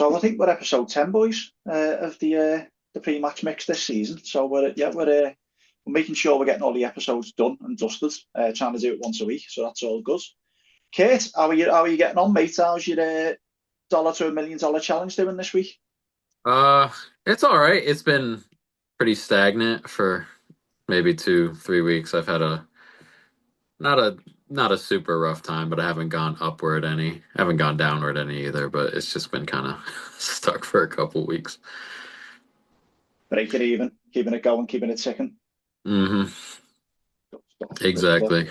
So I think we're episode 10, boys, of the pre-match mix this season. So we're making sure we're getting all the episodes done and dusted. Trying to do it once a week, so that's all good. Kate, how are you getting on, mate? How's your dollar to $1 million challenge doing this week? Uh, it's all right. It's been pretty stagnant for maybe 2, 3 weeks. I've had a not a not a super rough time, but I haven't gone upward any. I haven't gone downward any either, but it's just been kind of stuck for a couple weeks. Break it even, keeping it going, keeping it ticking. Hmm. Good stuff, good stuff. Exactly.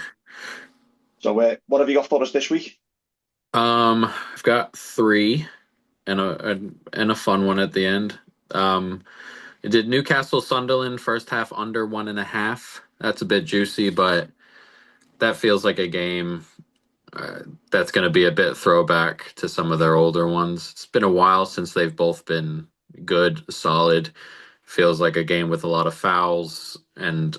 So, what have you got for us this week? I've got three and a fun one at the end. Um, it did Newcastle Sunderland first half under 1.5. That's a bit juicy, but that feels like a game uh, that's going to be a bit throwback to some of their older ones. It's been a while since they've both been good, solid. Feels like a game with a lot of fouls, and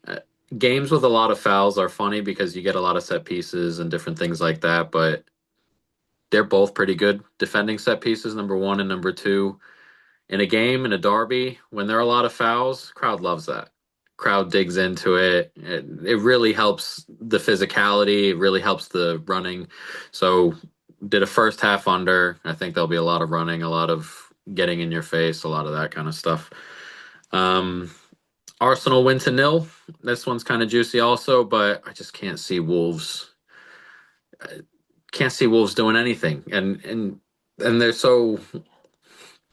uh, games with a lot of fouls are funny because you get a lot of set pieces and different things like that, but they're both pretty good defending set pieces, number one and number two. In a game, in a derby, when there are a lot of fouls, crowd loves that. Crowd digs into it. It really helps the physicality. It really helps the running. So did a first half under. I think there'll be a lot of running, a lot of getting in your face, a lot of that kind of stuff. Um, Arsenal win to nil. This one's kind of juicy also, but I just can't see Wolves. Can't see Wolves doing anything, and they're so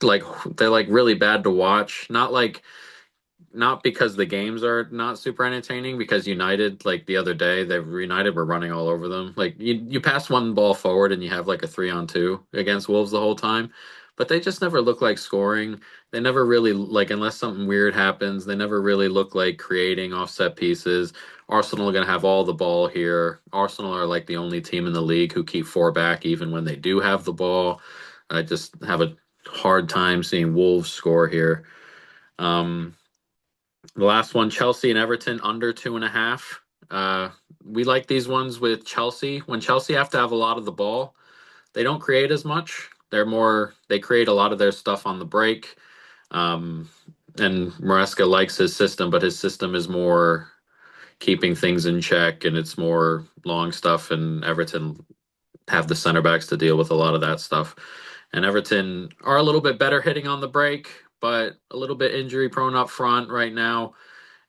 like they're like really bad to watch. Not because the games are not super entertaining, because United, like the other day, they United were running all over them. Like you pass one ball forward and you have like a 3-on-2 against Wolves the whole time, but they just never look like scoring. They never really like, unless something weird happens, they never really look like creating offset pieces. Arsenal are going to have all the ball here. Arsenal are like the only team in the league who keep four back even when they do have the ball. I just have a hard time seeing Wolves score here. Um, the last one, Chelsea and Everton under 2.5. Uh, we like these ones with Chelsea. When Chelsea have to have a lot of the ball, they don't create as much. They create a lot of their stuff on the break. Um, and Maresca likes his system, but his system is more keeping things in check, and it's more long stuff. And Everton have the center backs to deal with a lot of that stuff. And Everton are a little bit better hitting on the break, but a little bit injury prone up front right now,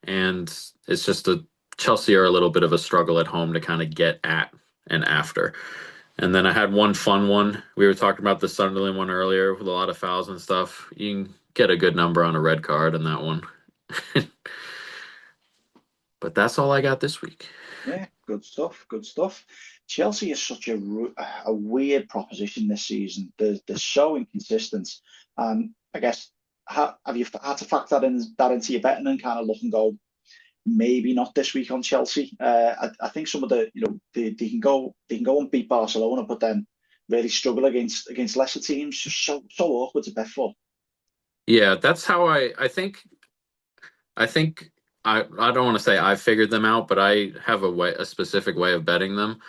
and it's just a Chelsea are a little bit of a struggle at home to kind of get at and after. And then I had one fun one. We were talking about the Sunderland one earlier with a lot of fouls and stuff. You can get a good number on a red card in that one. But that's all I got this week. Yeah, good stuff, good stuff. Chelsea is such a weird proposition this season. They're so inconsistent, and I guess have you had to factor that into your betting and kind of look and go, maybe not this week on Chelsea. I think some of they can go and beat Barcelona, but then really struggle against lesser teams. Just so awkward to bet for. Yeah, that's how I think I don't want to say I figured them out, but I have a specific way of betting them.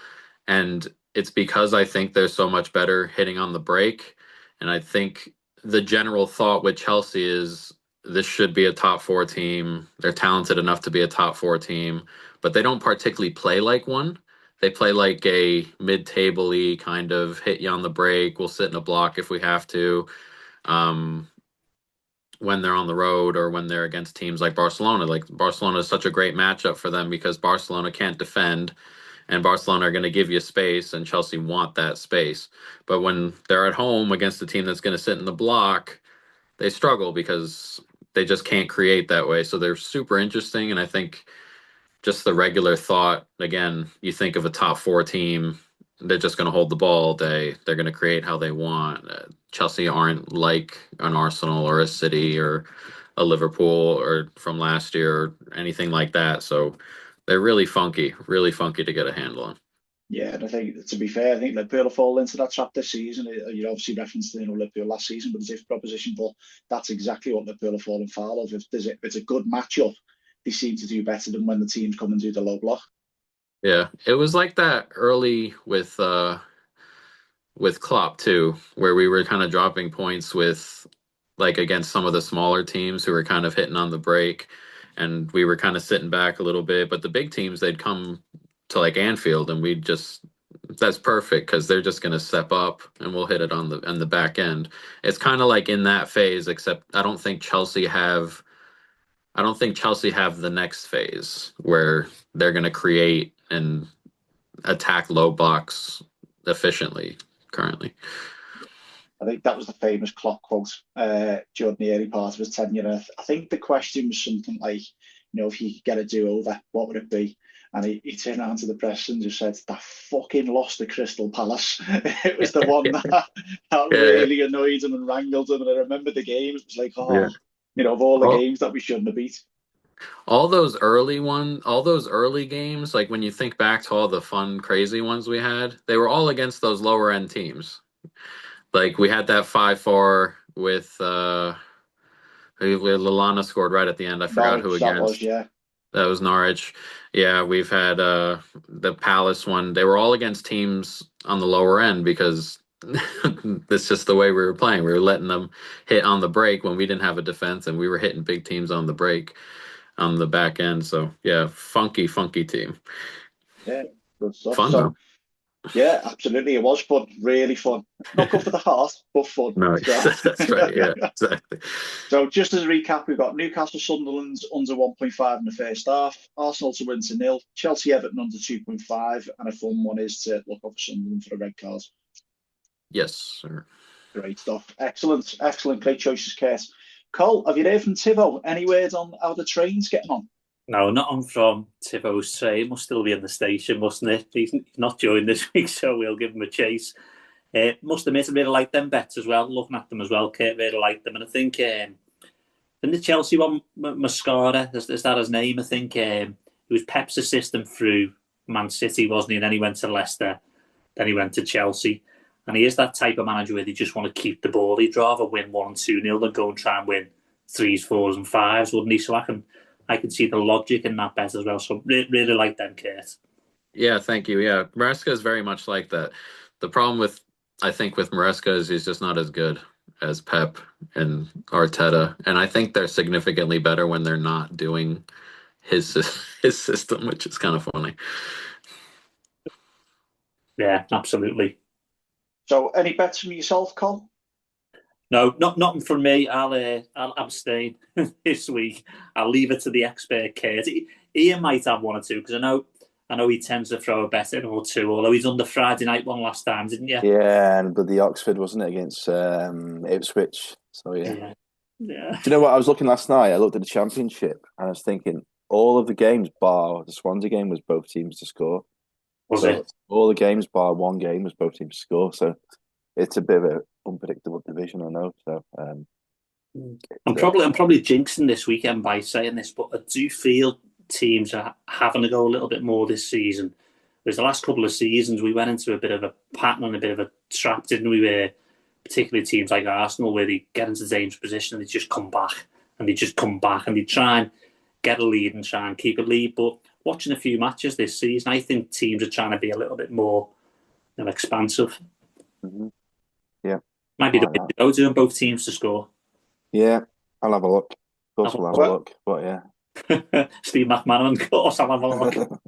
And it's because I think they're so much better hitting on the break. And I think the general thought with Chelsea is this should be a top four team. They're talented enough to be a top four team, but they don't particularly play like one. They play like a mid-table-y kind of hit you on the break. We'll sit in a block if we have to. Um, when they're on the road or when they're against teams like Barcelona. Like Barcelona is such a great matchup for them because Barcelona can't defend, and Barcelona are going to give you space, and Chelsea want that space. But when they're at home against a team that's going to sit in the block, they struggle because they just can't create that way. So they're super interesting, and I think just the regular thought, again, you think of a top four team, they're just going to hold the ball all day. They're going to create how they want. Chelsea aren't like an Arsenal or a City or a Liverpool or from last year or anything like that. So they're really funky to get a handle on. Yeah, and I think to be fair, I think Liverpool will fall into that trap this season. You obviously referenced Liverpool last season, but it's a different proposition. But that's exactly what Liverpool have fallen foul of. If it's a good matchup, they seem to do better than when the teams come and do the low block. Yeah, it was like that early with Klopp too, where we were kind of dropping points with like against some of the smaller teams who were kind of hitting on the break, and we were kind of sitting back a little bit. But the big teams, they'd come to like Anfield, and we'd just that's perfect because they're just going to step up and we'll hit it on the back end. It's kind of like in that phase, except I don't think Chelsea have the next phase where they're going to create and attack low blocks efficiently currently. I think that was the famous clock quote during the early part of his tenure. I think the question was something like, if he could get a do-over, what would it be? And he turned around to the press and just said, that fucking lost to Crystal Palace. It was the one that Yeah, really annoyed him and wrangled him. And I remember the game. It was like, yeah. of all the All, games that we shouldn't have beat. all those early games, like when you think back to all the fun, crazy ones we had, they were all against those lower end teams. Like we had that 5-4 with Lallana scored right at the end. I forgot who Norwich, that was, against. yeah. That was Norwich. Yeah, we've had the Palace one. They were all against teams on the lower end because that's just the way we were playing. We were letting them hit on the break when we didn't have a defense, and we were hitting big teams on the break on the back end. So yeah, funky, funky team. Yeah, good stuff. Fun So, though. yeah, absolutely. It was fun, really fun. Not good for the heart, but fun. No, So, that's right. Yeah, exactly. so just as a recap, we've got Newcastle Sunderland's under 1.5 in the first half, Arsenal to win to nil, Chelsea Everton under 2.5, and a fun one is to look up for Sunderland for a red card. Yes, sir. Great stuff. Excellent, excellent. Great choices, Kurt. Cole, have you heard from Tivo? Any words on how the train's getting on? No, not on from Tivo's train. Must still be in the station, mustn't it? He's not joined this week, so we'll give him a chase. Must admit, I really like them bets as well. Looking at them as well, Kurt really liked them. And I think in the Chelsea one, Mascara, is that his name? I think it was Pep's assistant through Man City, wasn't he? And then he went to Leicester, then he went to Chelsea. And he is that type of manager where they just want to keep the ball. He'd rather win 1-2-0 than go and try and win 3s, 4s, and 5s, wouldn't he? So I can see the logic in that bet as well. So really like them, Kurt. Yeah, thank you. Yeah, Maresca is very much like that. The problem I think, with Maresca is he's just not as good as Pep and Arteta, and I think they're significantly better when they're not doing his his system, which is kind of funny. Yeah, absolutely. So, any bets from yourself, Cole? No, nothing from me. I'll abstain this week. I'll leave it to the expert Kurt. Ian might have one or two because I know he tends to throw a bet in or two. Although he's on the Friday night one last time, didn't you? Yeah, and but the Oxford wasn't it against Ipswich? So yeah. Yeah. Do you know what I was looking last night? I looked at the Championship and I was thinking all of the games bar the Swansea game was both teams to score. Was it? All the games bar one game was both teams to score. So it's a bit of an unpredictable division, I know. So I'm probably jinxing this weekend by saying this, but I do feel teams are having to go a little bit more this season. Whereas the last couple of seasons we went into a bit of a pattern and a bit of a trap, didn't we? Where particularly teams like Arsenal, where they get into dangerous position and they just come back and they try and get a lead and try and keep a lead. But watching a few matches this season, I think teams are trying to be a little bit more expansive. Mm-hmm. Yeah, might be the way to go, doing both teams to score. Yeah, I'll have a look. Of course, we'll have a look. But yeah, Steve McManaman, of course, I'll have a look. Of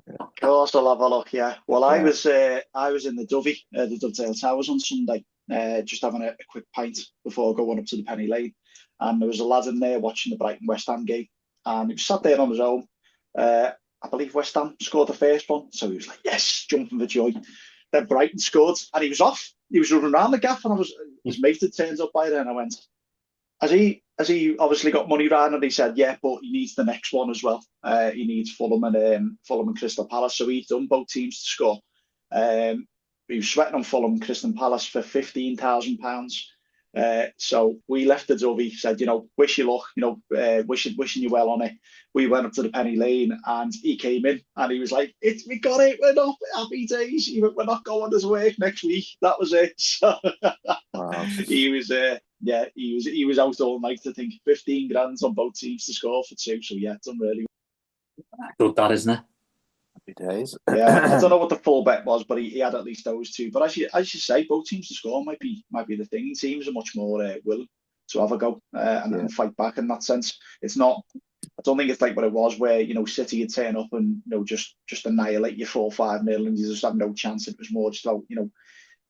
course, I'll have a look. Yeah. Well, I was in the Dovey, the Dovetail Towers on Sunday, just having a quick pint before going up to the Penny Lane, and there was a lad in there watching the Brighton West Ham game, and he was sat there on his own. I believe West Ham scored the first one, so he was like, "Yes," jumping for joy. Then Brighton scored, and he was off. He was running around the gaff, and his mate had turned up by then. And I went, Has he obviously got money riding? And he said, yeah, but he needs the next one as well. He needs Fulham and Crystal Palace. So he's done both teams to score. He was sweating on Fulham and Crystal Palace for £15,000. So we left the Dovey, said, wish you luck, wishing you well on it. We went up to the Penny Lane and he came in and he was like, we got it, we're not happy days, we're not going as work next week. That was it. So wow. He was out all night, I think, 15 grand on both teams to score for two. So yeah, done really well. Good, that, isn't it? Happy days. Yeah, I don't know what the full bet was, but he had at least those two. But as you say, both teams to score might be the thing. Teams are much more willing to have a go and fight back in that sense. It's not. I don't think it's like what it was where City would turn up and just annihilate you 4-5-0 and you just have no chance. It was more just about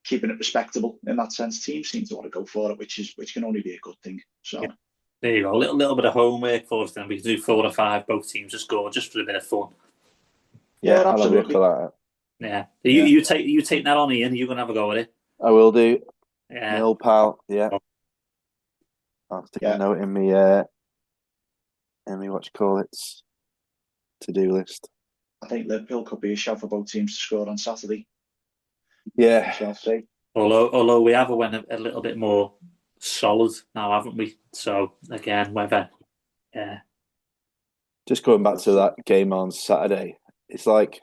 keeping it respectable in that sense. Teams seem to want to go for it, which can only be a good thing. So there you go, a little bit of homework for us. Then we can do 4 or 5 both teams to score just for a bit of fun. Yeah, absolutely. Yeah, you take that on, Ian. You're gonna have a go at it. I will do. Yeah, Nil, pal. Yeah, I'll stick a note in me. What you call it? To-do list. I think Liverpool could be a shout for both teams to score on Saturday. Yeah, we shall see. Although we have went a little bit more solid now, haven't we? So again, whether just going back to that game on Saturday, it's like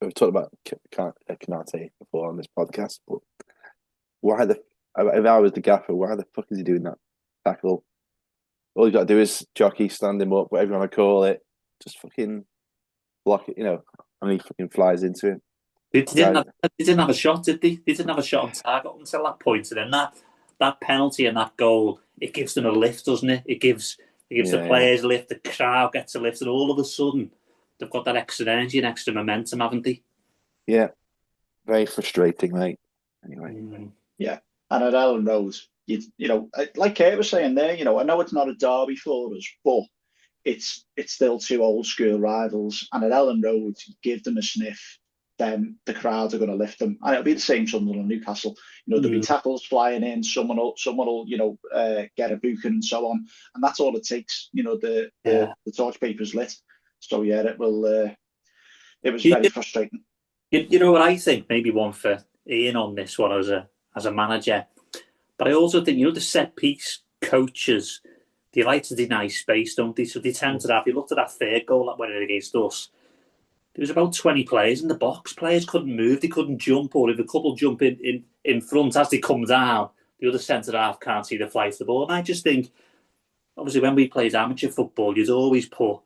we've talked about Kanate before on this podcast, but if I was the gaffer, why the fuck is he doing that tackle? All you got to do is jockey, stand him up, whatever you want to call it, just fucking block it, and he fucking flies into him. They didn't have a shot, did they? They didn't have a shot on target until that point, and then that penalty and that goal, it gives them a lift, doesn't it? It gives the players a lift, the crowd gets a lift, and all of a sudden they've got that extra energy and extra momentum, haven't they? Yeah, very frustrating, mate. Anyway, yeah, and at Ellen Road, like Kate was saying there, I know it's not a derby for us, but it's still 2 old school rivals, and at Ellen Road, you give them a sniff, then the crowds are going to lift them, and it'll be the same Sunderland and Newcastle. There'll be tackles flying in, someone will get a booking and so on, and that's all it takes. The torch paper's lit, so yeah, it will. It was very frustrating. You know what I think? Maybe one for Ian on this one as a manager, but I also think the set piece coaches, they like to deny space, don't they? So they tend to have. You looked at that third goal that went in against us. There was about 20 players in the box. Players couldn't move, they couldn't jump, or if a couple jump in front as they come down, the other centre half can't see the flight of the ball. And I just think, obviously, when we played amateur football, you'd always put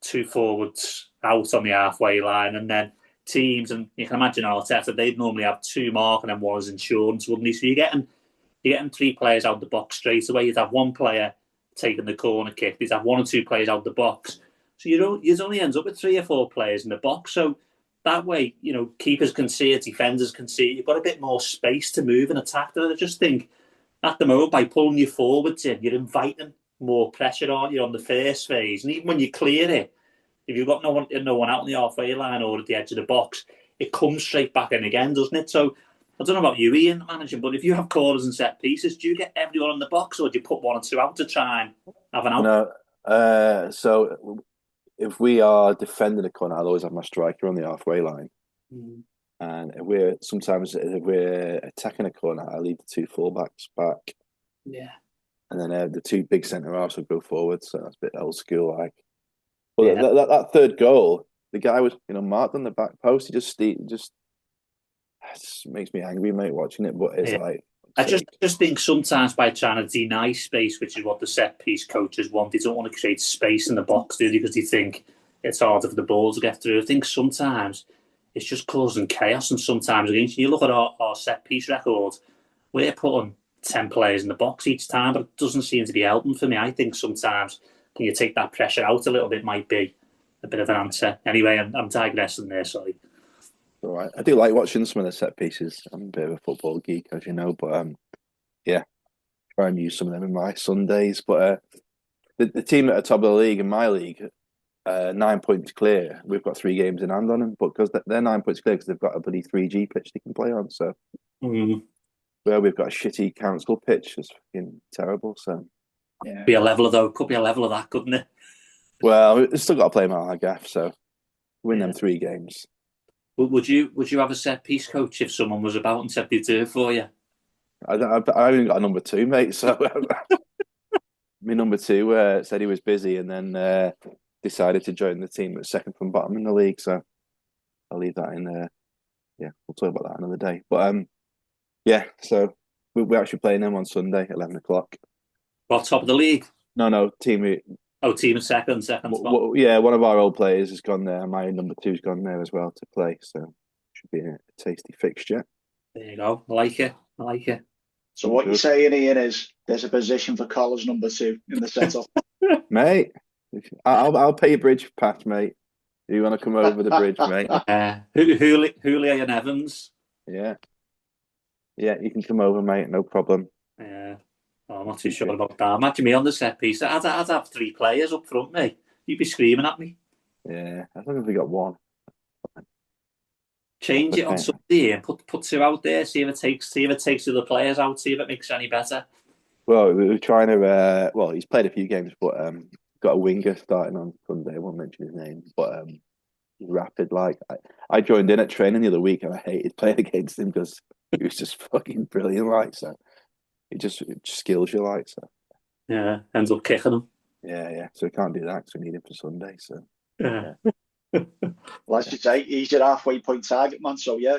2 forwards out on the halfway line, and then teams, and you can imagine Arteta, they'd normally have 2 mark and then 1 as insurance, wouldn't he? So you're getting 3 players out the box straight away. You'd have 1 player taking the corner kick. You'd have 1 or 2 players out the box. So you only ends up with 3 or 4 players in the box. So that way, keepers can see it, defenders can see it. You've got a bit more space to move and attack. And I just think at the moment, by pulling you forwards in, you're inviting more pressure, aren't you, on the first phase? And even when you clear it, if you've got no one out on the halfway line or at the edge of the box, it comes straight back in again, doesn't it? So I don't know about you, Ian, managing, but if you have corners and set pieces, do you get everyone in the box, or do you put 1 or 2 out to try and have an out? No, so if we are defending a corner, I'll always have my striker on the halfway line. And if we're attacking a corner, I'll leave the 2 fullbacks back. Yeah. And then the 2 big centre halves will go forward. So that's a bit old school like. But that third goal, the guy was marked on the back post. He just makes me angry, mate, watching it. But it's like, I just think sometimes by trying to deny space, which is what the set piece coaches want, they don't want to create space in the box, do they? Because they think it's harder for the ball to get through. I think sometimes it's just causing chaos, and sometimes against you look at our set piece record, we're putting 10 players in the box each time, but it doesn't seem to be helping for me. I think sometimes can you take that pressure out a little bit might be a bit of an answer. Anyway, I'm digressing there, sorry. All right. I do like watching some of the set pieces. I'm a bit of a football geek, as you know, but try and use some of them in my Sundays. But the team at the top of the league in my league, 9 points clear. We've got 3 games in hand on them, but because they're 9 points clear because they've got a bloody 3G pitch they can play on. So where we've got a shitty council pitch, it's fucking terrible. So be a leveler though. Could be a level of that, couldn't it? Well, we've still got to play Malagaff, so win them 3 games. Would you have a set piece coach if someone was about and said they'd do it for you? I only got a number 2, mate. So my number 2 said he was busy and then decided to join the team that's second from bottom in the league. So I'll leave that in there. We'll talk about that another day. But so we're actually playing them on Sunday at 11 o'clock. What, top of the league? No, team Oh, team in second spot. Yeah, one of our old players has gone there. My number two's gone there as well to play, so should be a tasty fixture. There you go. I like it. So what you're saying, Ian, is there's a position for Colla's number 2 in the setup. Mate, I'll pay your bridge pass, mate. Do you want to come over the bridge, mate? Julio and Evans. Yeah, you can come over, mate. No problem. Yeah. Oh, I'm not too sure about that. Imagine me on the set piece. I'd have 3 players up front, mate. You'd be screaming at me. Yeah, I think we got one. Change it on Sunday and put 2 out there. See if it takes the other players out. See if it makes it any better. Well, we were trying to. Well, he's played a few games, but got a winger starting on Sunday. I won't mention his name, but he's rapid. Like I joined in at training the other week, and I hated playing against him because he was just fucking brilliant. Like so, it just skills you like so. Yeah, ends up kicking him. Yeah. So we can't do that because we need him for Sunday. So yeah. Well, as you say, he's your halfway point target man. So yeah,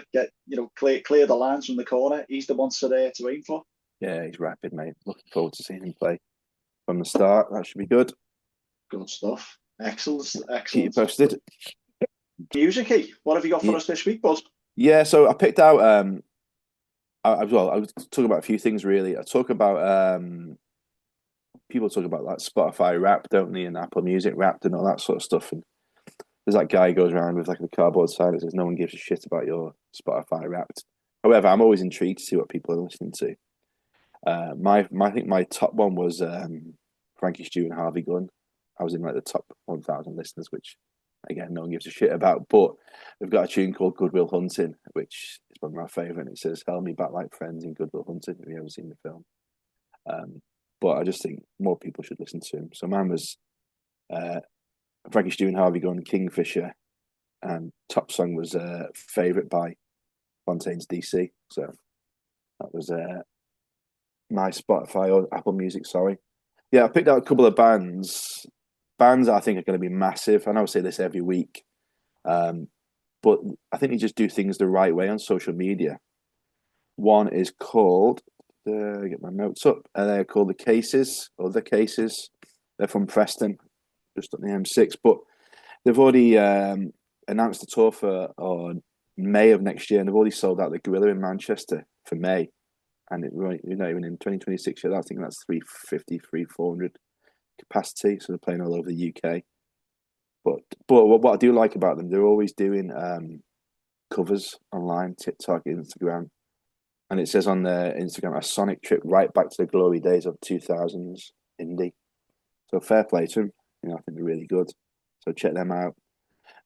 clear the lines from the corner. He's the one to aim for. Yeah, he's rapid, mate. Looking forward to seeing him play from the start. That should be good. Good stuff. Excellent. Keep you posted. Music-y, what have you got for us this week, Buzz? Yeah, so I picked out. I was talking about a few things really. I talk about people talk about like Spotify Wrapped, don't they, and Apple Music Wrapped and all that sort of stuff. And there's that guy who goes around with like the cardboard sign that says no one gives a shit about your Spotify Wrapped. However, I'm always intrigued to see what people are listening to. I think my top one was Frankie Stew and Harvey Gunn. I was in like the top 1,000 listeners, which again no one gives a shit about. But they've got a tune called Good Will Hunting, which is one of my favourite. It says "Held me back like friends" in Good Will Hunting. Have you ever seen the film? But I just think more people should listen to him. So mine was Frankie Stew and Harvey Gunn, Kingfisher, and top song was "Favourite" by Fontaine's DC. So that was my Spotify or Apple Music, sorry. Yeah, I picked out a couple of bands I think are going to be massive. I know I say this every week, but I think they just do things the right way on social media. One is called, get my notes up, and they're called The Cases. They're from Preston, just on the M6, but they've already announced the tour for May of next year, and they've already sold out the Gorilla in Manchester for May. And even in 2026, I think that's 400 capacity. So they're playing all over the UK. But what I do like about them, they're always doing covers online, TikTok, Instagram, and it says on their Instagram a sonic trip right back to the glory days of 2000s indie. So fair play to them. I think they're really good. So check them out.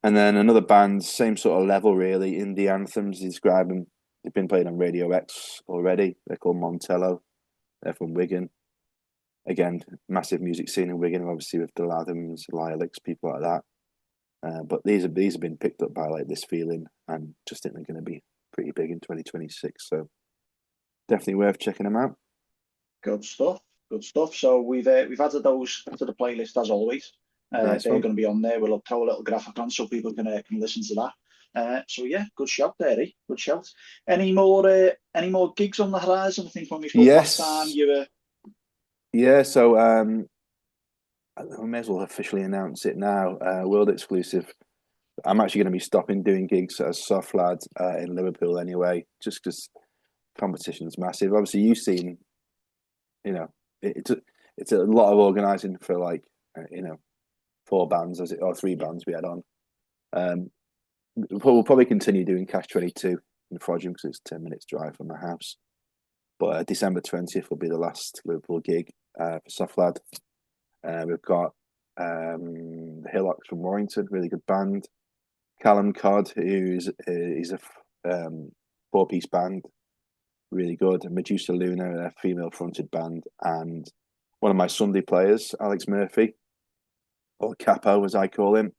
And then another band, same sort of level, really, indie anthems. Describe them. They've been played on Radio X already. They're called Montello. They're from Wigan. Again, massive music scene in Wigan, obviously with the Lathams, Lilacs, people like that. But these have been picked up by like This Feeling, and just think they're going to be pretty big in 2026. So definitely worth checking them out. Good stuff. So we've added those to the playlist as always. They're going to be on there. We'll throw a little graphic on so people can listen to that. So yeah, good shout there, eh? Good shout. Any more gigs on the horizon? I think when we spoke last time, you were. Yeah, so I may as well officially announce it now. World exclusive. I'm actually going to be stopping doing gigs as Soft Lad in Liverpool anyway, just because competition's massive. Obviously, you've seen, it's a lot of organising for like 4 bands or 3 bands we had on. We'll probably continue doing Cash 22 in Frodsham because it's 10 minutes drive from my house. But December 20th will be the last Liverpool gig for Soft Lad. We've got the Hillocks from Warrington, really good band. Callum Codd, who's a 4-piece band, really good. And Medusa Luna, a female-fronted band. And one of my Sunday players, Alex Murphy, or Capo as I call him.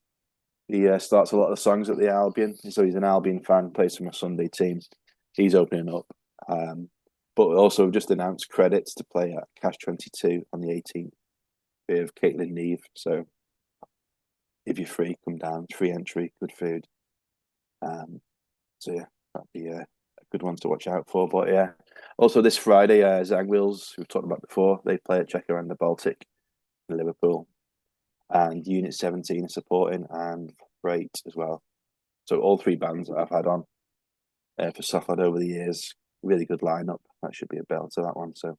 He starts a lot of the songs at the Albion, so he's an Albion fan, plays for my Sunday team. He's opening up. But also just announced credits to play at Cash 22 on the 18th with Caitlin Neve. So if you're free, come down. It's free entry, good food. So yeah, that'd be a good one to watch out for. But yeah, also this Friday, Zag Wheels, we've talked about before, they play at Checker and the Baltic in Liverpool. and Unit 17 are supporting, and Freight as well. So all 3 bands that I've had on for Sofflad over the years. Really good lineup. That should be a bell to that one. So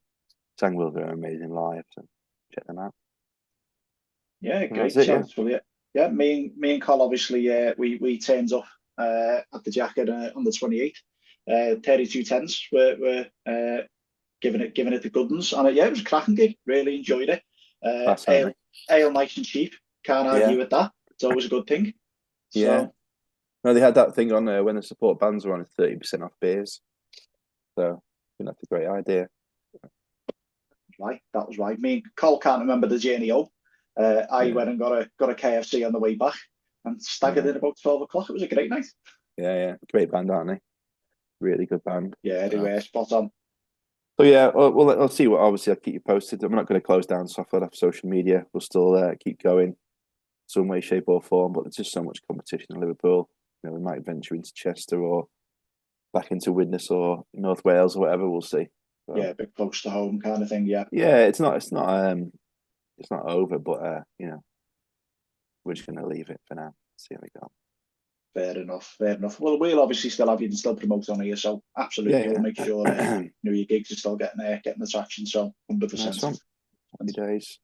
Tangwills are amazing live. So check them out. Yeah, And great. that's it, Sounds brilliant. Yeah, me and Col obviously we turned up at the Jacket on the 28th. 3210s were giving it the good ones, and yeah, it was a cracking gig. Really enjoyed it. Class, Ale nice and cheap. Can't argue with that. It's always a good thing. Yeah. So, no, they had that thing on when the support bands were on 30% off beers. So I think that's a great idea. Right, that was right. Me and Col can't remember the journey home. I went and got a KFC on the way back and staggered in about 12 o'clock. It was a great night. Yeah. Great band, aren't they? Really good band. Yeah, they were spot on. So yeah, well, I'll see what. Obviously, I'll keep you posted. I'm not going to close down Sofflad off social media. We'll still keep going, some way, shape, or form. But there's just so much competition in Liverpool. You know, we might venture into Chester or back into Widnes or North Wales or whatever. We'll see. So, Yeah, a bit close to home kind of thing. Yeah. Yeah, it's not over, but you know, we're just going to leave it for now. See how we go. Fair enough. Well, we'll obviously still have you and still promote on here, so absolutely, we'll make sure your gigs are still getting the traction. So 100%. Nice one. Happy days.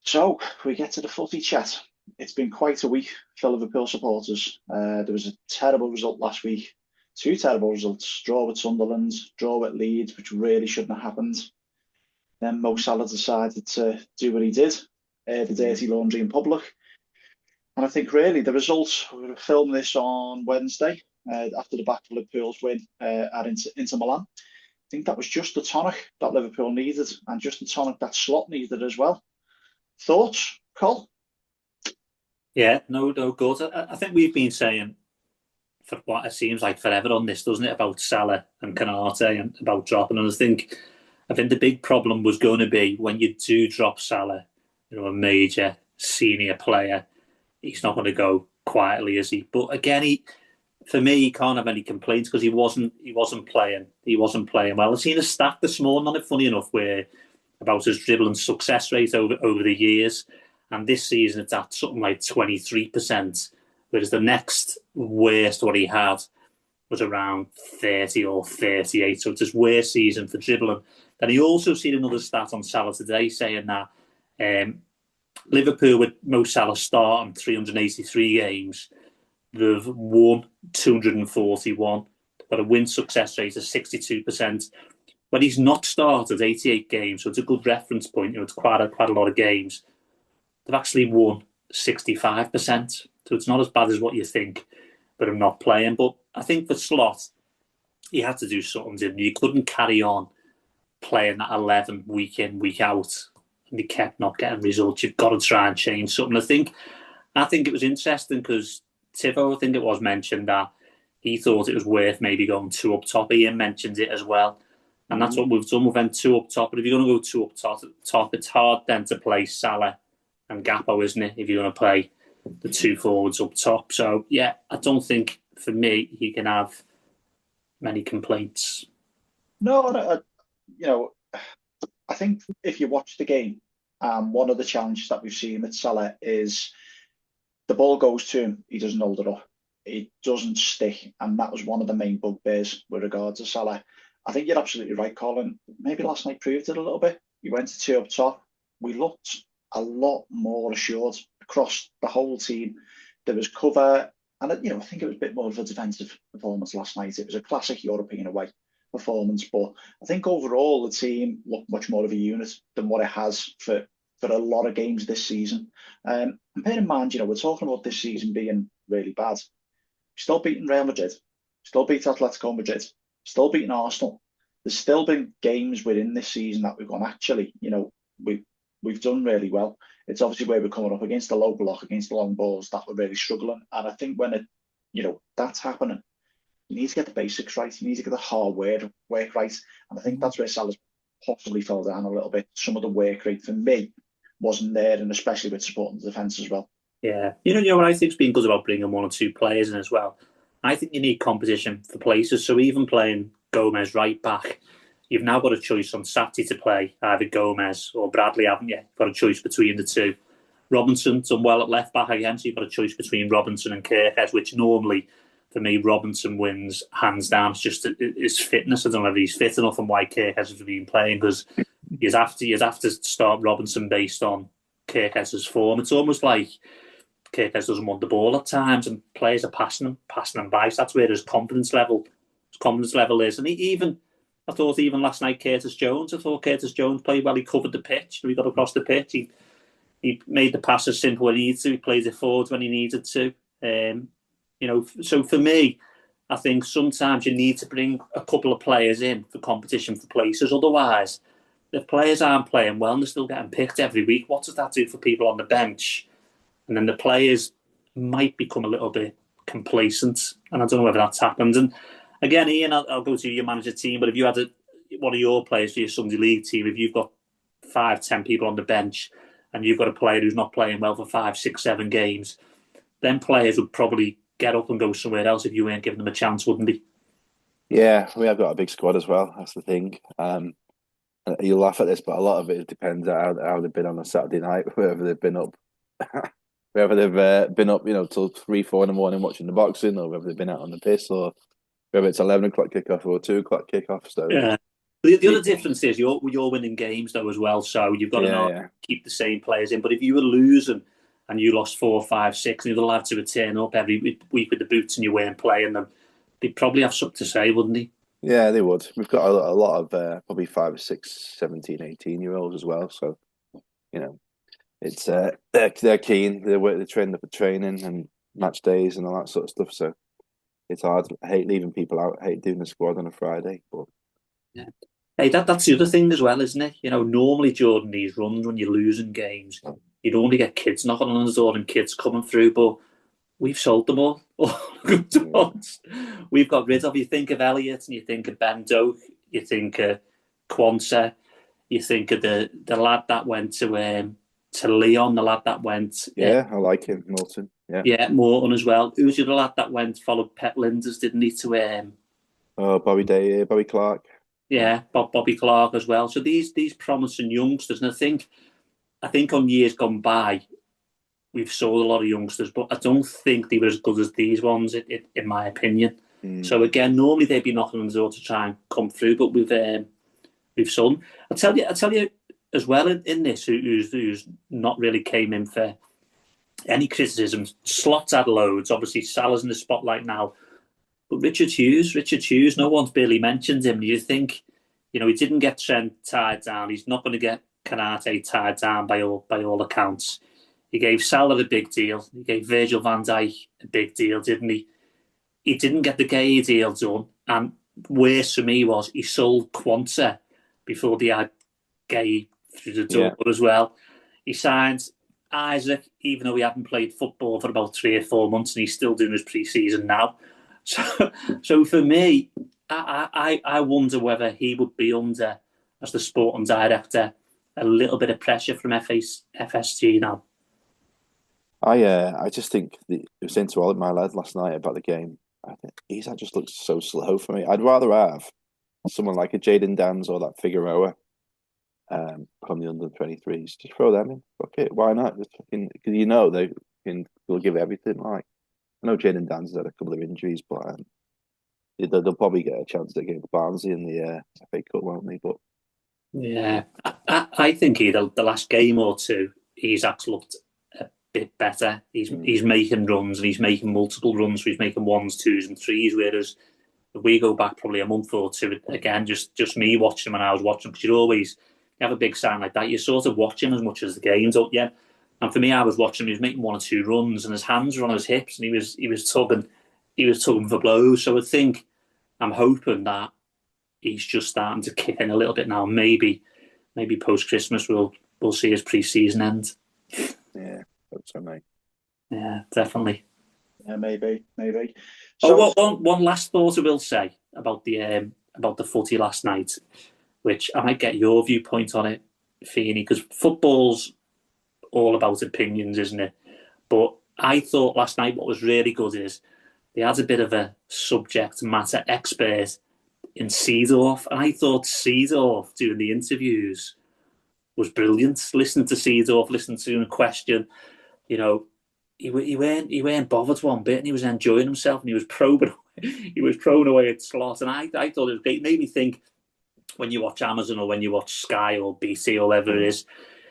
So we get to the footy chat. It's been quite a week for Liverpool supporters. There was a terrible result last week. 2 terrible results: draw with Sunderland, draw with Leeds, which really shouldn't have happened. Then Mo Salah decided to do what he did, the dirty laundry in public. And I think really the results, we're going to film this on Wednesday after the back of Liverpool's win at Inter Milan. I think that was just the tonic that Liverpool needed, and just the tonic that Slot needed as well. Thoughts, Col? Yeah, no, good. I think we've been saying for what it seems like forever on this, doesn't it, about Salah and Canate and about dropping. And I think the big problem was going to be when you do drop Salah, you know, a major senior player, he's not going to go quietly, is he? But again, for me, he can't have any complaints because he wasn't playing. He wasn't playing well. I've seen a stat this morning on it, funny enough, where about his dribbling success rate over the years, and this season it's at something like 23%, whereas the next worst what he had was around 30 or 38. So it's his worst season for dribbling. Then he also seen another stat on Salah today saying that Liverpool with Mo Salah starting 383 games, they've won 241. They've got a win success rate of 62%. When he's not started 88 games, so it's a good reference point. You know, it's quite a lot of games. They've actually won 65%. So it's not as bad as what you think, but I'm not playing. But I think for Slot, he had to do something, didn't he? He couldn't carry on playing that 11 week in, week out, and he kept not getting results. You've got to try and change something. I think it was interesting because Tivo, I think it was mentioned that he thought it was worth maybe going 2 up top. Ian mentioned it as well. And that's what we've done. We've went 2 up top. But if you're going to go 2 up top, it's hard then to play Salah and Gakpo, isn't it? If you're going to play the 2 forwards up top. So, yeah, I don't think, for me, he can have many complaints. No, I think if you watch the game, one of the challenges that we've seen with Salah is the ball goes to him, he doesn't hold it up. It doesn't stick. And that was one of the main bugbears with regards to Salah. I think you're absolutely right, Colin. Maybe last night proved it a little bit. We went to 2 up top. We looked a lot more assured across the whole team. There was cover. And, I think it was a bit more of a defensive performance last night. It was a classic European away performance. But I think overall the team looked much more of a unit than what it has for a lot of games this season. And bear in mind, we're talking about this season being really bad. Still beating Real Madrid. Still beat Atletico Madrid. Still beating Arsenal. There's still been games within this season that we've gone, actually, we've done really well. It's obviously where we're coming up against the low block, against the long balls, that we're really struggling. And I think when that's happening, you need to get the basics right. You need to get the hard work right. And I think that's where Salah's possibly fell down a little bit. Some of the work rate for me wasn't there, and especially with supporting the defence as well. Yeah. You know what I think's been good about bringing 1 or 2 players in as well? I think you need competition for places. So even playing Gomez right back, you've now got a choice on Saturday to play either Gomez or Bradley, haven't you? Got a choice between the 2. Robinson done well at left back again, so you've got a choice between Robinson and Kirkhead, which normally, for me, Robinson wins hands down. It's just his fitness. I don't know if he's fit enough and why Kirkhead has been playing, because you'd have to start Robinson based on Kirkhead's form. It's almost like Kirkhead doesn't want the ball at times, and players are passing him by. So that's where his confidence level is. And I thought even last night, Curtis Jones played well. He covered the pitch. He got across the pitch. He made the passes simple when he needed to. He played it forward when he needed to. So for me, I think sometimes you need to bring a couple of players in for competition for places. Otherwise, if players aren't playing well and they're still getting picked every week, what does that do for people on the bench? And then the players might become a little bit complacent. And I don't know whether that's happened. And again, Ian, I'll go to your manager team, but if you had one of your players for your Sunday League team, if you've got 5-10 people on the bench and you've got a player who's not playing well for 5, 6, 7 games, then players would probably get up and go somewhere else if you weren't giving them a chance, wouldn't they? Yeah, we have got a big squad as well. That's the thing. You'll laugh at this, but a lot of it depends on how they've been on a Saturday night, whether they've been up, whether they've been up, till 3, 4 in the morning watching the boxing, or whether they've been out on the piss, or whether it's 11 o'clock kickoff or 2 o'clock kickoff. So yeah. The other difference is you're winning games though as well, so you've got to keep the same players in. But if you were losing and you lost 4, 5, 6, and the other lads who would turn up every week with the boots and you weren't playing them, they'd probably have something to say, wouldn't they? Yeah, they would. We've got a lot of probably 5, 6, 17, 18-year-olds as well. So, it's they're keen. They're trained up at training and match days and all that sort of stuff. So it's hard. I hate leaving people out. I hate doing the squad on a Friday. But yeah. Hey, that's the other thing as well, isn't it? Normally, Jordan, these runs when you're losing games, you normally get kids knocking on the door and kids coming through, but we've sold them all. We've got rid of. You think of Elliot and you think of Ben Doak, you think of Quansah, you think of the lad that went to Leon, the lad that went. Yeah, I like him, Morton. Yeah, Morton as well. Who was the other lad that went, followed Pep Linders, didn't he, to Bobby Clark. Yeah, Bobby Clark as well. So these promising youngsters, and I think on years gone by, we've sold a lot of youngsters, but I don't think they were as good as these ones, in my opinion. So again, normally they'd be knocking on the door to try and come through, but we've sold them. I'll tell you as well in this, who's not really came in for any criticism. Slot's had loads. Obviously, Salah's in the spotlight now. But Richard Hughes, no one's barely mentioned him. You think, he didn't get Trent tied down. He's not going to get Kanate tied down by all accounts. He gave Salah a big deal. He gave Virgil van Dijk a big deal, didn't he? He didn't get the Gay deal done. And worse for me was he sold Quansah before they had Gay through the door as well. He signed Isaac, even though he hadn't played football for about 3 or 4 months, and he's still doing his pre-season now. So for me, I wonder whether he would be under, as the sporting director, a little bit of pressure from FSG now. I just think it was saying to my lad last night about the game. I think Isak just looks so slow for me. I'd rather have someone like a Jaden Dans or that Figueroa from the under-23s. Just throw them in. Fuck it, why not? Just fucking, because they'll give everything. Like, I know Jaden Dans has had a couple of injuries, but they'll probably get a chance against Barnsley in the FA Cup, won't they? But yeah, I think the last game or two, Isak's looked a bit better. He's making runs, and he's making multiple runs. So he's making 1s, 2s, and 3s. Whereas if we go back probably a month or two, again, just me watching him, and I was watching, because you have a big sign like that, you sort of watch him as much as the game, don't you? And for me, I was watching him. He was making 1 or 2 runs, and his hands were on his hips, and he was tugging for blows. So I'm hoping that he's just starting to kick in a little bit now. Maybe post Christmas we'll see his pre-season end. Yeah, hope so, mate. Yeah, definitely. Yeah, maybe. So, one last thought I will say about the footy last night, which I might get your viewpoint on it, Feeney, because football's all about opinions, isn't it? But I thought last night what was really good is they had a bit of a subject matter expert in Seedorf, and I thought Seedorf doing the interviews was brilliant. Listening to Seedorf, listening to him question, you know, he weren't bothered one bit, and he was enjoying himself, and he was probing away at slot, and I thought it was great. It made me think, when you watch Amazon or when you watch Sky or BT or whatever it is,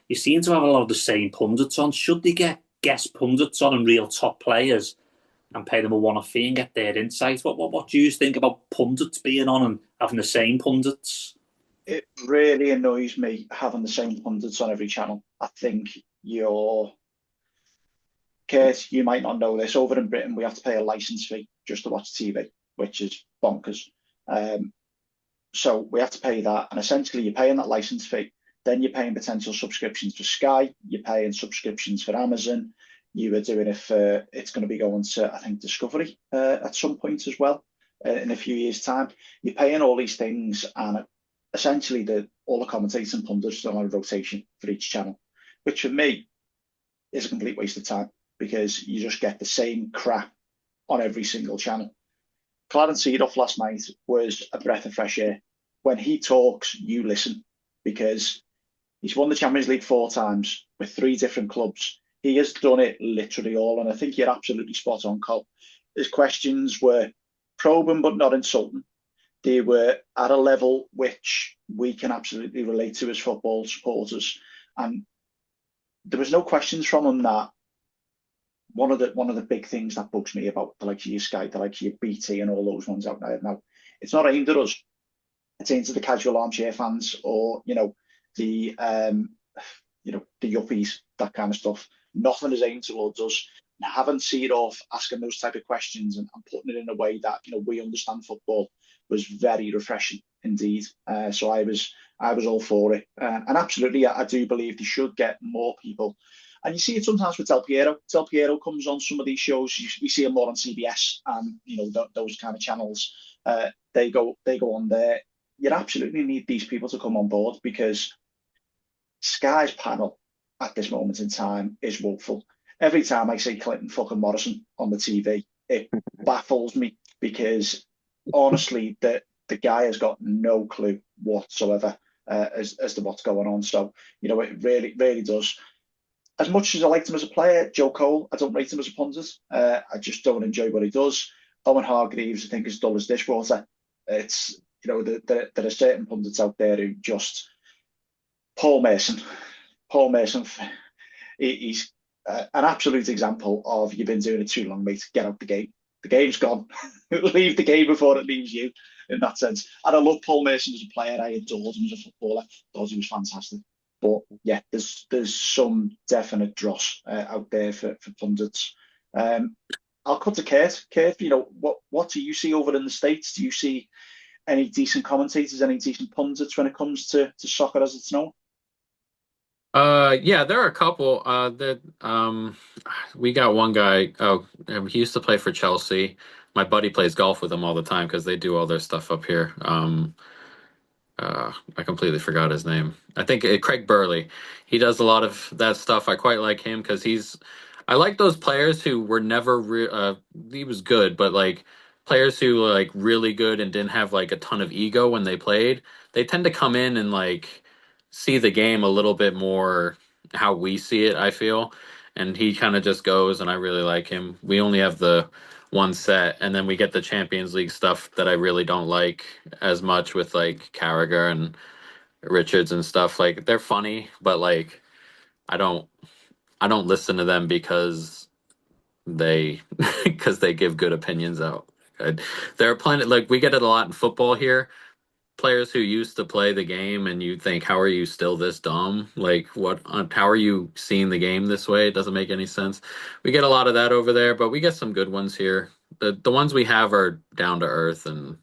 you seem to have a lot of the same pundits on. Should they get guest pundits on and real top players and pay them a one-off fee and get their insight? What do you think about pundits being on and having the same pundits? It really annoys me having the same pundits on every channel. I think Kurt, you might not know this. Over in Britain, we have to pay a license fee just to watch TV, which is bonkers. So we have to pay that, and essentially you're paying that license fee. Then you're paying potential subscriptions for Sky. You're paying subscriptions for Amazon. You were doing it for, it's going to be going to, I think, Discovery at some point as well in a few years' time. You're paying all these things, and essentially all the commentators and pundits are on a rotation for each channel, which for me is a complete waste of time because you just get the same crap on every single channel. Clarence Seedorf last night was a breath of fresh air. When he talks, you listen, because he's won the Champions League 4 times with 3 different clubs. He has done it literally all, and I think you're absolutely spot on, Cole. His questions were probing but not insulting. They were at a level which we can absolutely relate to as football supporters, and there was no questions from him that one of the big things that bugs me about the likes of your Sky, the likes of your BT and all those ones out there now, it's not aimed at us. It's aimed at the casual armchair fans, or the the yuppies, that kind of stuff. Nothing is aimed towards us. And having Seedorf asking those type of questions and putting it in a way that we understand football was very refreshing indeed. So I was all for it, and absolutely, I do believe they should get more people. And you see it sometimes with Del Piero. Del Piero comes on some of these shows. We see him more on CBS and those kind of channels. They go on there. You absolutely need these people to come on board, because Sky's panel at this moment in time is woeful. Every time I see Clinton fucking Morrison on the TV, it baffles me, because honestly, the guy has got no clue whatsoever as to what's going on. So it really, really does. As much as I liked him as a player, Joe Cole, I don't rate him as a pundit. I just don't enjoy what he does. Owen Hargreaves, I think, is dull as dishwater. It's there are certain pundits out there who just Paul Mason, he's an absolute example of, you've been doing it too long, mate. Get out the game. The game's gone. Leave the game before it leaves you, in that sense. And I love Paul Mason as a player. I adored him as a footballer. Thought he was fantastic. But yeah, there's some definite dross out there for pundits. I'll cut to Kurt. Kurt, what do you see over in the States? Do you see any decent commentators, any decent pundits when it comes to soccer as it's known? Yeah, there are a couple. We got one guy. Oh, he used to play for Chelsea. My buddy plays golf with him all the time because they do all their stuff up here. I completely forgot his name. I think Craig Burley. He does a lot of that stuff. I quite like him because I like those players who were never. He was good, but like players who were like really good and didn't have like a ton of ego when they played. They tend to come in and like see the game a little bit more how we see it, I feel. And he kind of just goes, and I really like him. We only have the one set, and then we get the Champions League stuff that I really don't like as much, with like Carragher and Richards and stuff. Like, they're funny, but like I don't listen to them because they because they give good opinions out. There are plenty, like, we get it a lot in football here. Players who used to play the game, and you think, how are you still this dumb? Like, how are you seeing the game this way? It doesn't make any sense. We get a lot of that over there, but we get some good ones here. The ones we have are down to earth and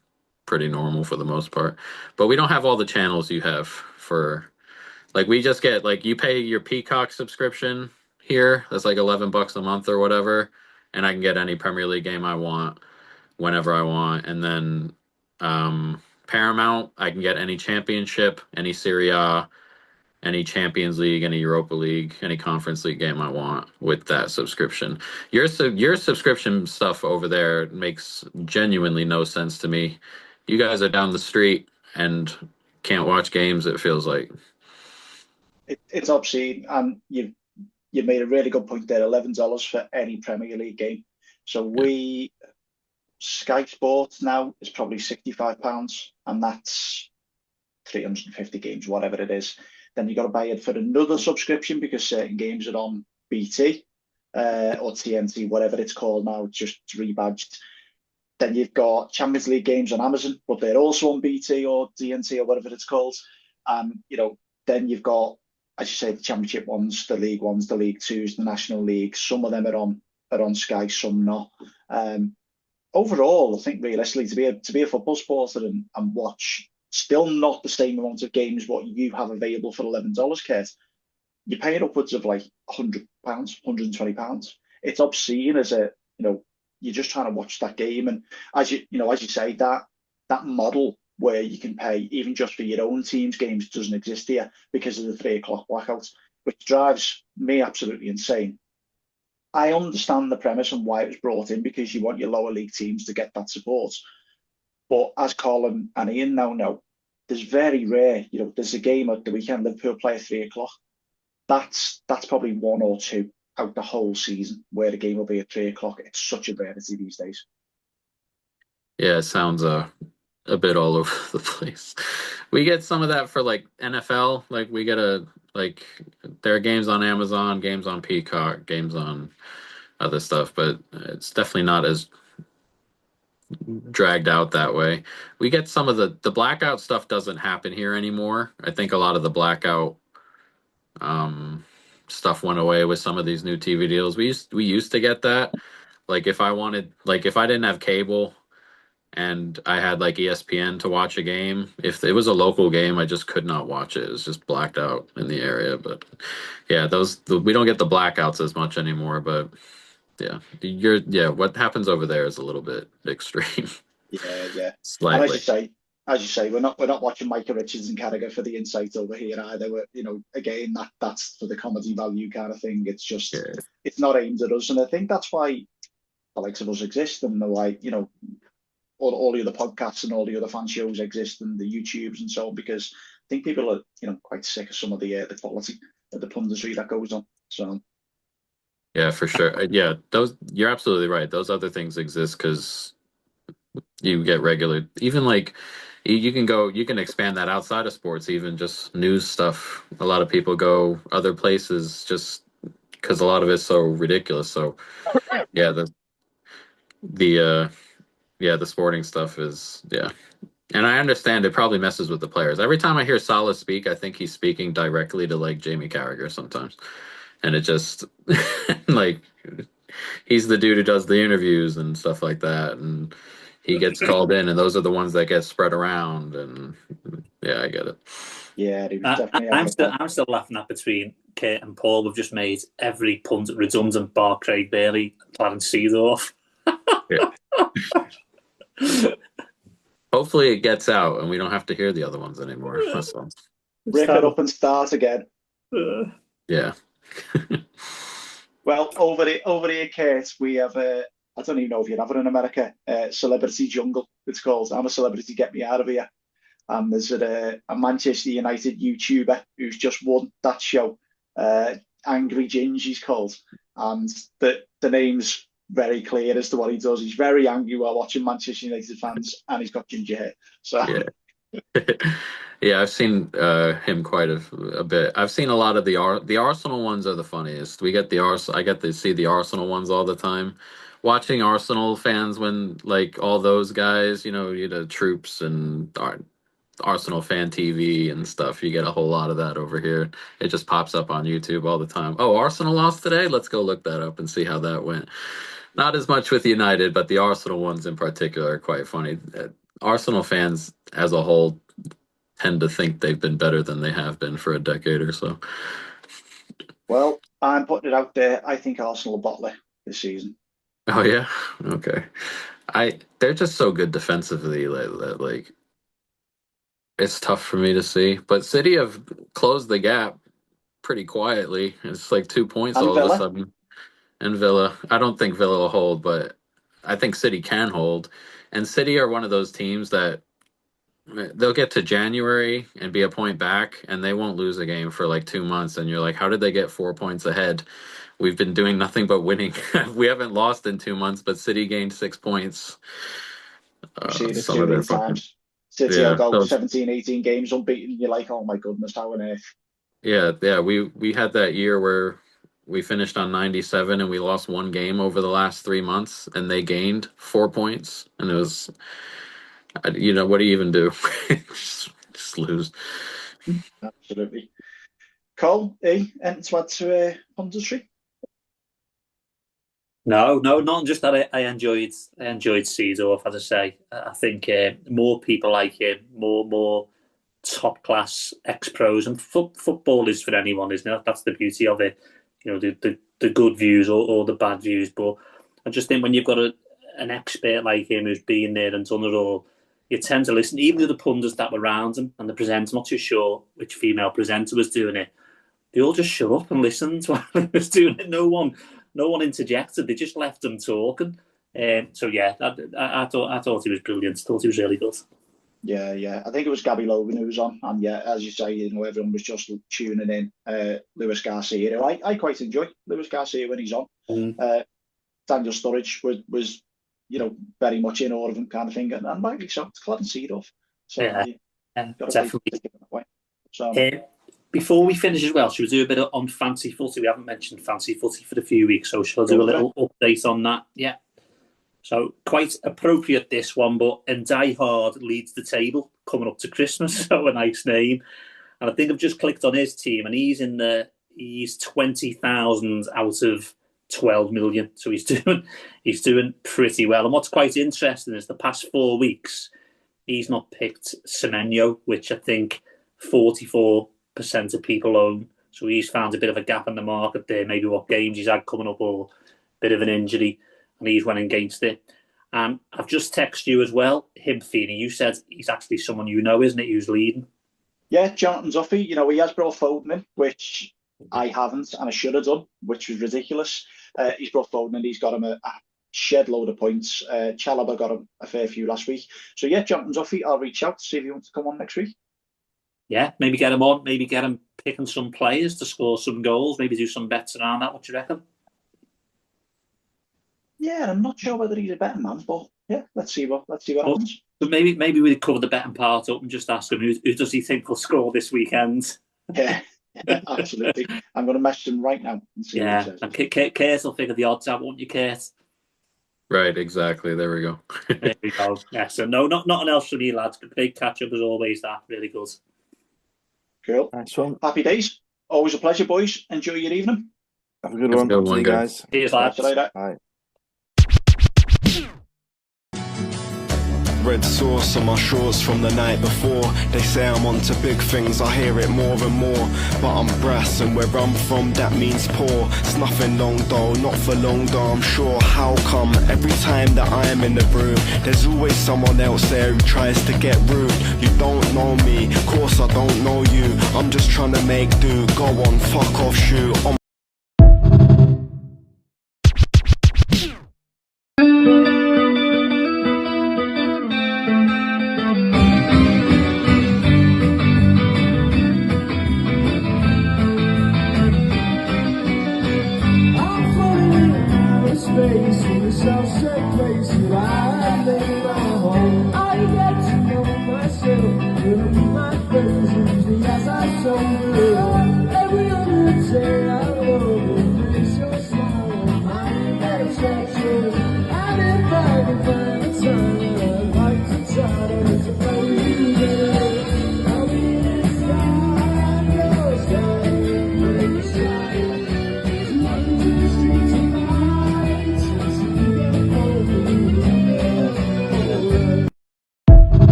pretty normal for the most part. But we don't have all the channels you have for, like, we just get, like, you pay your Peacock subscription here. That's like $11 a month or whatever, and I can get any Premier League game I want whenever I want. And then Paramount, I can get any championship, any Serie A, any Champions League, any Europa League, any Conference League game I want with that subscription. Your subscription stuff over there makes genuinely no sense to me. You guys are down the street and can't watch games, it feels like. It's obscene, and you made a really good point there. $11 for any Premier League game. So Sky Sports now is probably £65, and that's 350 games, whatever it is. Then you got to buy it for another subscription because certain games are on BT or TNT, whatever it's called now, just rebadged. Then you've got Champions League games on Amazon, but they're also on BT or TNT or whatever it's called. Then you've got, as you say, the Championship ones, the League ones, the League Twos, the National League. Some of them are on Sky, some not. Overall, I think realistically, to be a football supporter and watch still not the same amount of games what you have available for $11, Kurt, you're paying upwards of like £100, £120. It's obscene as you're just trying to watch that game. And as you say, that model where you can pay even just for your own team's games doesn't exist here because of the 3 o'clock blackouts, which drives me absolutely insane. I understand the premise and why it was brought in because you want your lower league teams to get that support. But as Colin and Ian now know, there's very rare, there's a game at the weekend, Liverpool play at 3 o'clock. That's probably one or two out the whole season where the game will be at 3 o'clock. It's such a rarity these days. Yeah, it sounds a bit all over the place. We get some of that for like NFL. Like we get there are games on Amazon, games on Peacock, games on other stuff, but it's definitely not as dragged out that way. We get some of the blackout stuff doesn't happen here anymore. I think a lot of the blackout stuff went away with some of these new TV deals. We used to get that. Like if I didn't have cable and I had like ESPN to watch a game, if it was a local game, I just could not watch it. It was just blacked out in the area. But yeah, we don't get the blackouts as much anymore, but what happens over there is a little bit extreme. Yeah. Slightly. And as you say, we're not watching Micah Richards and Carragher for the insight over here either. Again, that's for the comedy value kind of thing. It's just it's not aimed at us, and I think that's why the likes of us exist, and the all the other podcasts and all the other fan shows exist, and the YouTubes and so on, because I think people are quite sick of some of the quality of the punditry that goes on. So. Yeah, for sure. Yeah, you're absolutely right. Those other things exist because you get regular, even like you can expand that outside of sports, even just news stuff. A lot of people go other places just because a lot of it's so ridiculous. So yeah, the sporting stuff is and I understand it probably messes with the players. Every time I hear Salah speak, I think he's speaking directly to like Jamie Carragher sometimes. And it just like he's the dude who does the interviews and stuff like that, and he gets called in, and those are the ones that get spread around. And yeah, I get it. Yeah, definitely. I'm still laughing at between Kate and Paul. We've just made every punt redundant bar Craig Bailey, Clarence Seedorf. Hopefully, it gets out, and we don't have to hear the other ones anymore. That's all. Break it up and start again. Yeah. Well, over here, Kate, we have I don't even know if you have it in America. Celebrity Jungle, it's called. I'm a Celebrity, Get Me Out of Here. And there's a Manchester United YouTuber who's just won that show. Angry Ginge, he's called, and the name's very clear as to what he does. He's very angry while watching Manchester United fans, and he's got ginger hair. So. Yeah. Yeah, I've seen him quite a bit. I've seen a lot of the Arsenal ones are the funniest. I get to see the Arsenal ones all the time. Watching Arsenal fans when like all those guys, Troops and Arsenal fan TV and stuff. You get a whole lot of that over here. It just pops up on YouTube all the time. Oh, Arsenal lost today? Let's go look that up and see how that went. Not as much with United, but the Arsenal ones in particular are quite funny. Arsenal fans as a whole tend to think they've been better than they have been for a decade or so. Well, I'm putting it out there. I think Arsenal will bottle it this season. Oh yeah, okay. They're just so good defensively. Like it's tough for me to see. But City have closed the gap pretty quietly. It's like 2 points And all Villa. of a sudden. And Villa, I don't think Villa will hold, but I think City can hold. And City are one of those teams that they'll get to January and be a point back, and they won't lose a game for like 2 months. And you're like, how did they get 4 points ahead? We've been doing nothing but winning. We haven't lost in 2 months, but City gained 6 points. We've seen it Some too of their many fucking times. City will go those 17, 18 games unbeaten. You're like, oh my goodness, how on earth? yeah. We had that year where we finished on 97 and we lost one game over the last 3 months, and they gained 4 points, and it was, what do you even do? Just lose. Absolutely. Cole, anything to add to punditry? No, not just that. I enjoyed Seedorf, as I say. I think more people like him, more top class ex pros, and football is for anyone, isn't it? That's the beauty of it. The good views or the bad views. But I just think when you've got an expert like him who's been there and done it all, you tend to listen. Even to the pundits that were around him and the presenter, not too sure which female presenter was doing it, they all just shut up and listened while he was doing it. No one interjected. They just left him talking. So yeah, I thought he was brilliant. Thought he was really good. Yeah. I think it was Gabby Logan who was on, and yeah, as you say, everyone was just tuning in. Lewis Garcia, I quite enjoy Lewis Garcia when he's on. Daniel Sturridge was very much in awe of him, kind of thing, and rightly so. It's Clarence Seedorf. So Yeah, definitely. So. Before we finish as well, should we do a bit on fancy footy? We haven't mentioned fancy footy for a few weeks, so shall I do a little update on that? Yeah. So quite appropriate this one, but and Die Hard leads the table coming up to Christmas, so a nice name. And I think I've just clicked on his team, and he's 20,000 out of 12 million, so he's doing pretty well. And what's quite interesting is the past 4 weeks, he's not picked Semenyo, which I think 44% of people own. So he's found a bit of a gap in the market there, maybe what games he's had coming up or a bit of an injury, and he's went against it. I've just texted you as well, him, Feeney. You said he's actually someone isn't it, who's leading? Yeah, Jonathan Duffy, he has brought Foden in, which I haven't, and I should have done, which was ridiculous. He's brought Foden in, he's got him a shed load of points. Chalobah got him a fair few last week. So yeah, Jonathan Duffy, I'll reach out to see if he wants to come on next week. Yeah, maybe get him on, maybe get him picking some players to score some goals, maybe do some bets around that. What do you reckon? Yeah, I'm not sure whether he's a betting man, but yeah, let's see what happens. But maybe we cover the betting part up and just ask him who does he think will score this weekend. Yeah, absolutely. I'm going to message him right now and see what he says. And Kurt will figure the odds out, won't you, Kurt? Right, exactly. There we go. There we go. Yeah, so no, nothing else from you, lads. Great catch up as always. That really good. Cool. Nice one. Happy days. Always a pleasure, boys. Enjoy your evening. Have a good one. See you guys. Cheers, lads. See you later. Bye. Red sauce on my shorts from the night before. They say I'm on to big things, I hear it more and more. But I'm brass and where I'm from that means poor. It's nothing long though, not for long though I'm sure. How come every time that I am in the room there's always someone else there who tries to get rude? You don't know me, of course I don't know you. I'm just trying to make do, go on, fuck off, shoot.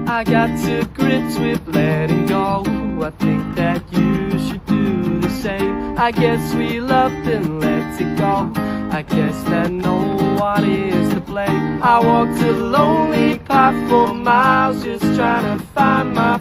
I got to grips with letting go. I think that you should do the same. I guess we loved and let it go. I guess that no one is to blame. I walked a lonely path for miles, just trying to find my